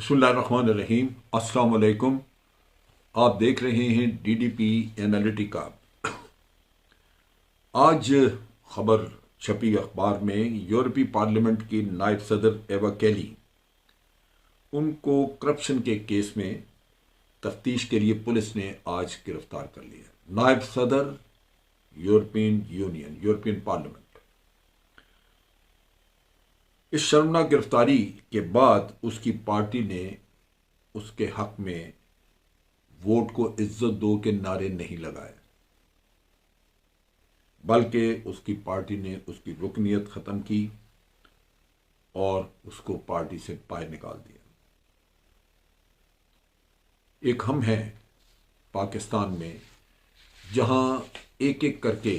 बिस्मिल्लाहिर्रहमानिर्रहीम। अस्सलाम वालेकुम। आप देख रहे हैं डीडीपी एनालिटिका। आज खबर छपी अखबार में, यूरोपीय पार्लियामेंट की नायब सदर एवा कैली, उनको करप्शन के केस में तफ्तीश के लिए पुलिस ने आज गिरफ्तार कर लिया। नायब सदर यूरोपियन यूनियन, यूरोपियन पार्लियामेंट। इस शर्मनाक गिरफ्तारी के बाद उसकी पार्टी ने उसके हक में वोट को इज्जत दो के नारे नहीं लगाए, बल्कि उसकी पार्टी ने उसकी रुकनियत खत्म की और उसको पार्टी से बाहर निकाल दिया। एक हम हैं पाकिस्तान में, जहां एक एक करके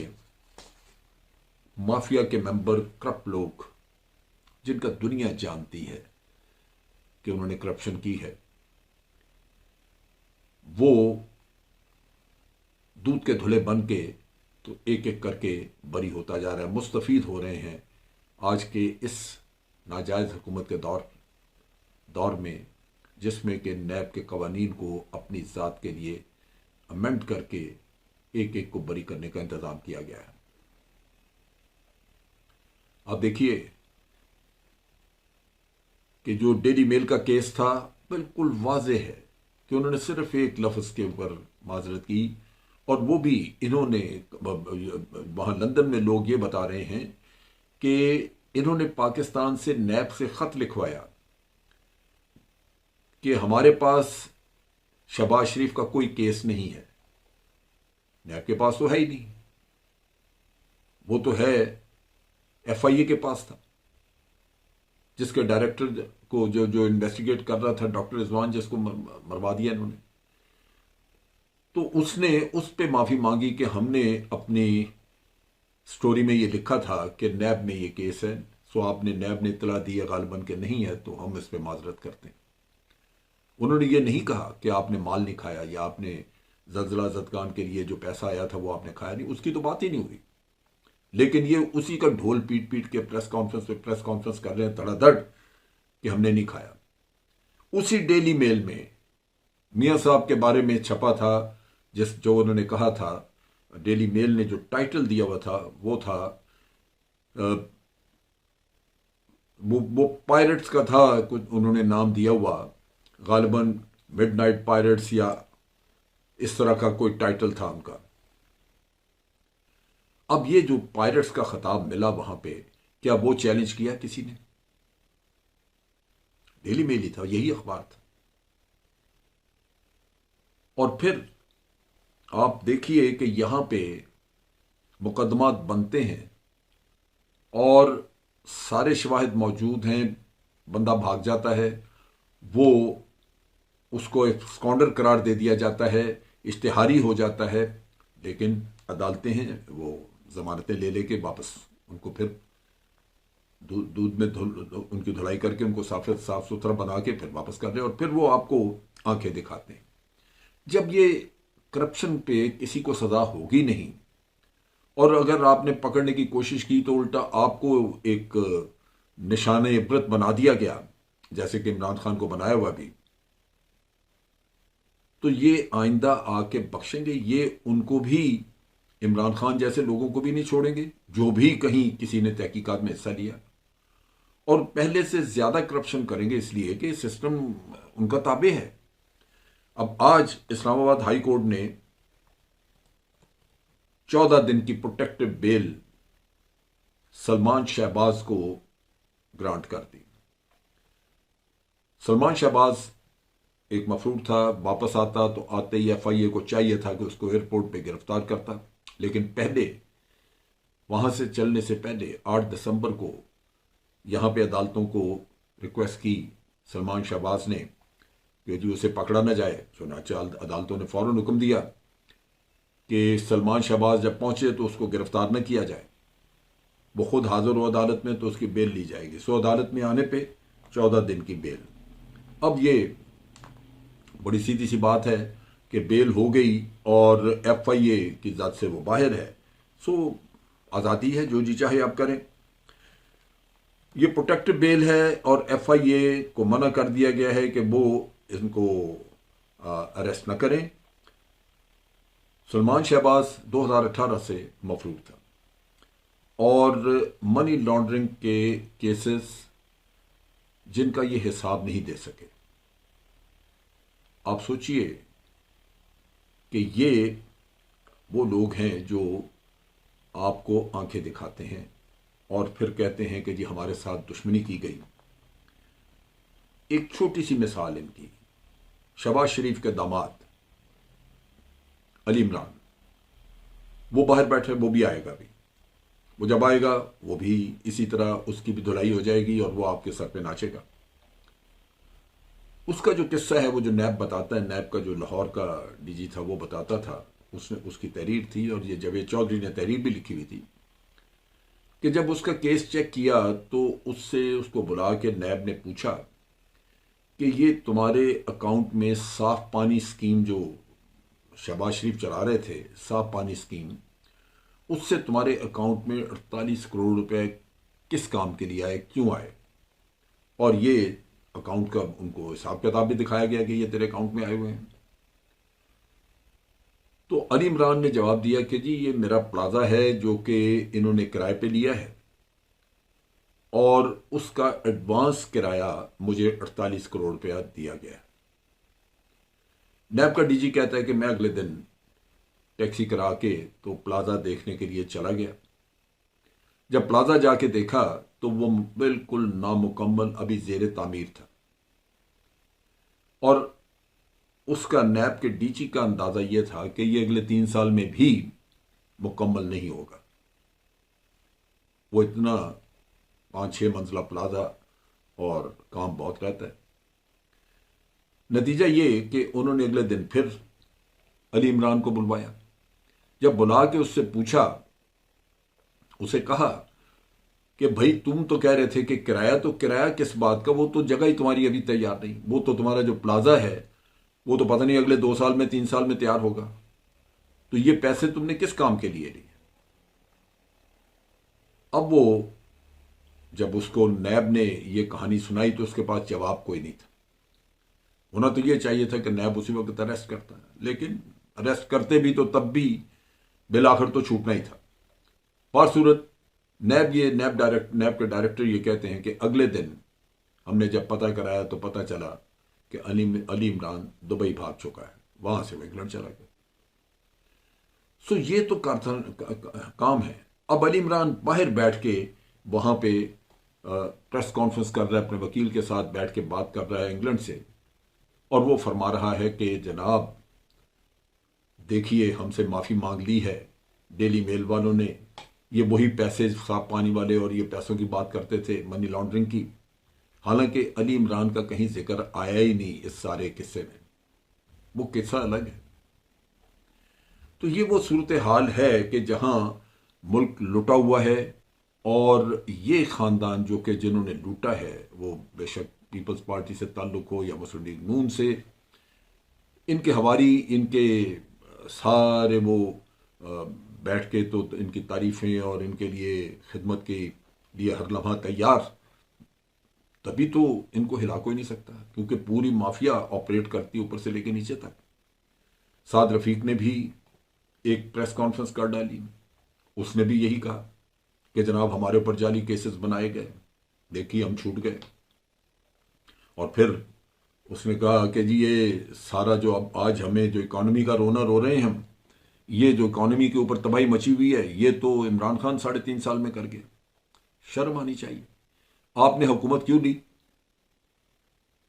माफिया के मेंबर, करप्ट लोग, जिनका दुनिया जानती है कि उन्होंने करप्शन की है, वो दूध के धुले बन के तो एक एक करके बरी होता जा रहा है, मुस्तफीद हो रहे हैं आज के इस नाजायज हुकूमत के दौर में, जिसमें कि नैब के कवानीन को अपनी ज़ात के लिए अमेंड करके एक एक को बरी करने का इंतज़ाम किया गया है। आप देखिए कि जो डेली मेल का केस था, बिल्कुल वाज़ेह है कि उन्होंने सिर्फ एक लफ्ज़ के ऊपर माजरत की, और वो भी इन्होंने, वहाँ लंदन में लोग ये बता रहे हैं कि इन्होंने पाकिस्तान से नैब से ख़त लिखवाया कि हमारे पास शहबाज शरीफ का कोई केस नहीं है। नैब के पास तो है ही नहीं, वो तो है FIA के पास था, जिसके डायरेक्टर को जो जो इन्वेस्टिगेट कर रहा था, डॉक्टर रिजवान, जिसको मरवा दिया इन्होंने। तो उसने उस पे माफ़ी मांगी कि हमने अपनी स्टोरी में ये लिखा था कि नैब में ये केस है, सो आपने, नैब ने इतला दी है गालिबन के नहीं है, तो हम इस पे माजरत करते हैं। उन्होंने ये नहीं कहा कि आपने माल नहीं खाया या आपने जलजला जदगान के लिए जो पैसा आया था वो आपने खाया नहीं, उसकी तो बात ही नहीं हुई। लेकिन ये उसी का ढोल पीट पीट के प्रेस कॉन्फ्रेंस कर रहे हैं धड़ाधड़ कि हमने नहीं खाया। उसी डेली मेल में मियां साहब के बारे में छपा था, जो उन्होंने कहा था, डेली मेल ने जो टाइटल दिया हुआ था वो था, वो पायरेट्स का था, कुछ उन्होंने नाम दिया हुआ, गालिबन मिडनाइट पायरेट्स या इस तरह का कोई टाइटल था उनका। अब ये जो पायरेट्स का खिताब मिला वहां पे, क्या वो चैलेंज किया किसी ने? डेली मेल ही था, यही अखबार था। और फिर आप देखिए कि यहां पे मुकदमात बनते हैं और सारे शवाहिद मौजूद हैं, बंदा भाग जाता है, वो उसको एक स्कॉन्डर करार दे दिया जाता है, इश्तिहारी हो जाता है। लेकिन अदालतें हैं, वो जमानतें ले लेके वापस उनको फिर दूध में उनकी धुलाई करके उनको साफ सुथरा बना के फिर वापस कर रहे हैं, और फिर वो आपको आंखें दिखाते हैं। जब ये करप्शन पे किसी को सजा होगी नहीं, और अगर आपने पकड़ने की कोशिश की तो उल्टा आपको एक निशान इबरत बना दिया गया, जैसे कि इमरान खान को बनाया हुआ भी, तो ये आइंदा आके बख्शेंगे? ये उनको भी, इमरान खान जैसे लोगों को भी नहीं छोड़ेंगे जो भी कहीं किसी ने तहकीकात में हिस्सा लिया, और पहले से ज्यादा करप्शन करेंगे, इसलिए कि सिस्टम उनका ताबे है। अब आज इस्लामाबाद हाई कोर्ट ने 14 दिन की प्रोटेक्टिव बेल सलमान शहबाज को ग्रांट कर दी। सलमान शहबाज एक मफरूर था, वापस आता तो आते ही FIA को चाहिए था कि उसको एयरपोर्ट पे गिरफ्तार करता, लेकिन पहले वहां से चलने से पहले 8 दिसंबर को यहां पे अदालतों को रिक्वेस्ट की सलमान शहबाज ने कि जो उसे पकड़ा ना जाए। चुनांचे अदालतों ने फौरन हुक्म दिया कि सलमान शहबाज जब पहुंचे तो उसको गिरफ्तार न किया जाए, वो खुद हाजिर हो अदालत में तो उसकी बेल ली जाएगी। सो अदालत में आने पे 14 दिन की बेल। अब ये बड़ी सीधी सी बात है कि बेल हो गई और FIA की जात से वो बाहर है, सो आज़ादी है, जो जी चाहे आप करें। ये प्रोटेक्टिव बेल है और एफआईए को मना कर दिया गया है कि वो इनको अरेस्ट न करें। सलमान शहबाज 2018 से मफरूर था और मनी लॉन्ड्रिंग के केसेस जिनका ये हिसाब नहीं दे सके। आप सोचिए कि ये वो लोग हैं जो आपको आंखें दिखाते हैं और फिर कहते हैं कि जी हमारे साथ दुश्मनी की गई। एक छोटी सी मिसाल इनकी, शहबाज शरीफ के दामाद अली इमरान, वो बाहर बैठे, वो भी आएगा भी। वो जब आएगा वो भी इसी तरह उसकी भी धुलाई हो जाएगी और वो आपके सर पे नाचेगा। उसका जो किस्सा है वो जो नैब बताता है, नैब का जो लाहौर का डीजी था वो बताता था, उसने उसकी तहरीर थी और ये जावेद चौधरी ने तहरीर भी लिखी हुई थी कि जब उसका केस चेक किया तो उससे उसको बुला के नैब ने पूछा कि ये तुम्हारे अकाउंट में साफ पानी स्कीम जो शहबाज शरीफ चला रहे थे, साफ पानी स्कीम, उससे तुम्हारे अकाउंट में 48 करोड़ रुपए किस काम के लिए आए, क्यों आए। और ये अकाउंट का उनको हिसाब किताब भी दिखाया गया कि ये तेरे अकाउंट में आए हुए हैं। तो अली इमरान ने जवाब दिया कि जी ये मेरा प्लाजा है जो कि इन्होंने किराए पे लिया है और उसका एडवांस किराया मुझे 48 करोड़ रुपया दिया गया। नैब का डीजी कहता है कि मैं अगले दिन टैक्सी करा के तो प्लाजा देखने के लिए चला गया। जब प्लाजा जाके देखा तो वो बिल्कुल नामुकम्मल अभी जेर तामीर था और उसका नैब के डीजी का अंदाजा यह था कि ये अगले 3 साल में भी मुकम्मल नहीं होगा। वो इतना 5-6 मंजिला प्लाजा और काम बहुत रहता है। नतीजा ये कि उन्होंने अगले दिन फिर अली इमरान को बुलवाया। जब बुला के उससे पूछा, उसे कहा कि भाई तुम तो कह रहे थे कि किराया, तो किराया किस बात का, वो तो जगह ही तुम्हारी अभी तैयार नहीं, वो तो तुम्हारा जो प्लाजा है वो तो पता नहीं अगले 2 साल में 3 साल में तैयार होगा, तो ये पैसे तुमने किस काम के लिए लिए। अब वो जब उसको नैब ने ये कहानी सुनाई तो उसके पास जवाब कोई नहीं था। होना तो ये चाहिए था कि नैब उसी वक्त अरेस्ट करता है, लेकिन अरेस्ट करते भी तो तब भी बिल आखिर तो छूटना ही था। पर सूरत नैब के डायरेक्टर ये कहते हैं कि अगले दिन हमने जब पता कराया तो पता चला कि अली इमरान दुबई भाग चुका है, वहां से वो इंग्लैंड चला गया। सो ये तो काम है। अब अली इमरान बाहर बैठ के वहां पे प्रेस कॉन्फ्रेंस कर रहा है, अपने वकील के साथ बैठ के बात कर रहा है इंग्लैंड से, और वो फरमा रहा है कि जनाब देखिए हमसे माफी मांग ली है डेली मेल वालों ने, ये वही पैसे साफ पानी वाले और ये पैसों की बात करते थे, मनी लॉन्ड्रिंग की। हालांकि अली इमरान का कहीं जिक्र आया ही नहीं इस सारे किस्से में, वो किस्सा अलग है। तो ये वो सूरत हाल है कि जहां मुल्क लुटा हुआ है और ये खानदान जो कि जिन्होंने लूटा है वो बेशक पीपल्स पार्टी से ताल्लुक हो या मुस्लिम लीग नून से, इनके हवारी, इनके सारे वो बैठ के तो इनकी तारीफें और इनके लिए खिदमत के लिए हर लम्हा तैयार, तभी तो इनको हिला कोई नहीं सकता, क्योंकि पूरी माफिया ऑपरेट करती है ऊपर से लेके नीचे तक। साद रफीक ने भी एक प्रेस कॉन्फ्रेंस कर डाली, उसने भी यही कहा कि जनाब हमारे ऊपर जाली केसेस बनाए गए, देखिए हम छूट गए। और फिर उसने कहा कि जी ये सारा जो अब आज हमें जो इकॉनमी का रोना रो रहे हैं हम, ये जो इकॉनमी के ऊपर तबाही मची हुई है ये तो इमरान खान 3.5 साल में कर गया। शर्म आनी चाहिए। आपने हुकूमत क्यों ली?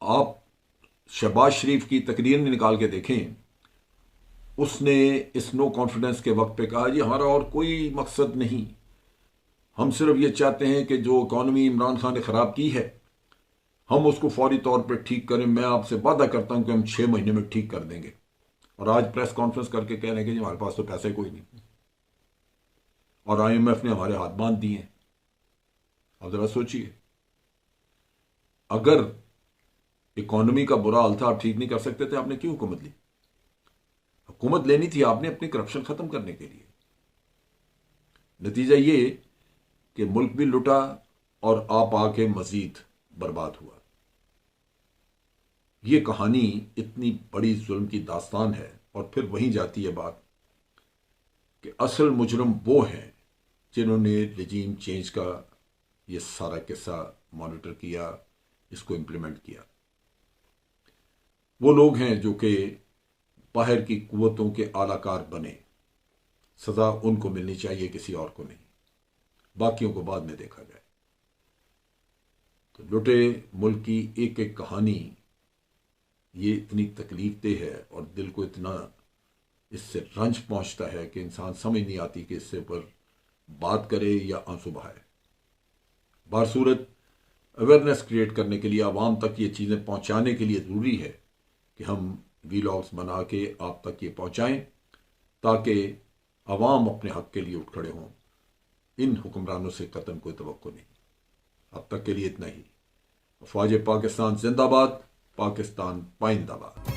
आप शहबाज शरीफ की तकरीर में निकाल के देखें, उसने इस नो कॉन्फिडेंस के वक्त पे कहा जी हमारा और कोई मकसद नहीं, हम सिर्फ ये चाहते हैं कि जो इकॉनमी इमरान खान ने खराब की है हम उसको फौरी तौर पे ठीक करें, मैं आपसे वादा करता हूं कि हम 6 महीने में ठीक कर देंगे। और आज प्रेस कॉन्फ्रेंस करके कह रहे हैं कि हमारे पास तो पैसे कोई नहीं और IMF ने हमारे हाथ बांध दिए हैं। अब जरा सोचिए, अगर इकॉनमी का बुरा हाल था, आप ठीक नहीं कर सकते थे, आपने क्यों हुकूमत ली? हुकूमत लेनी थी आपने अपनी करप्शन खत्म करने के लिए। नतीजा ये कि मुल्क भी लुटा और आप आके मजीद बर्बाद हुआ। ये कहानी इतनी बड़ी जुल्म की दास्तान है और फिर वहीं जाती है बात कि असल मुजरम वो हैं जिन्होंने रजीम चेंज का ये सारा किस्सा मॉनिटर किया, इसको इम्प्लीमेंट किया। वो लोग हैं जो कि बाहर की कुव्वतों के आलाकार बने, सजा उनको मिलनी चाहिए, किसी और को नहीं, बाकियों को बाद में देखा जाए। तो लुटे मुल्क की एक एक कहानी ये इतनी तकलीफ दे है और दिल को इतना इससे रंज पहुंचता है कि इंसान समझ नहीं आती कि इससे पर बात करे या आंसू बहाए। बारसूरत अवेयरनेस क्रिएट करने के लिए, आवाम तक ये चीज़ें पहुंचाने के लिए ज़रूरी है कि हम वीलॉग्स बना के आप तक ये पहुंचाएं, ताकि आवाम अपने हक के लिए उठ खड़े हों। इन हुक्मरानों से कतन कोई तवक्को नहीं। अब तक के लिए इतना ही। अफवाज पाकिस्तान जिंदाबाद, पाकिस्तान पाइंदाबाद।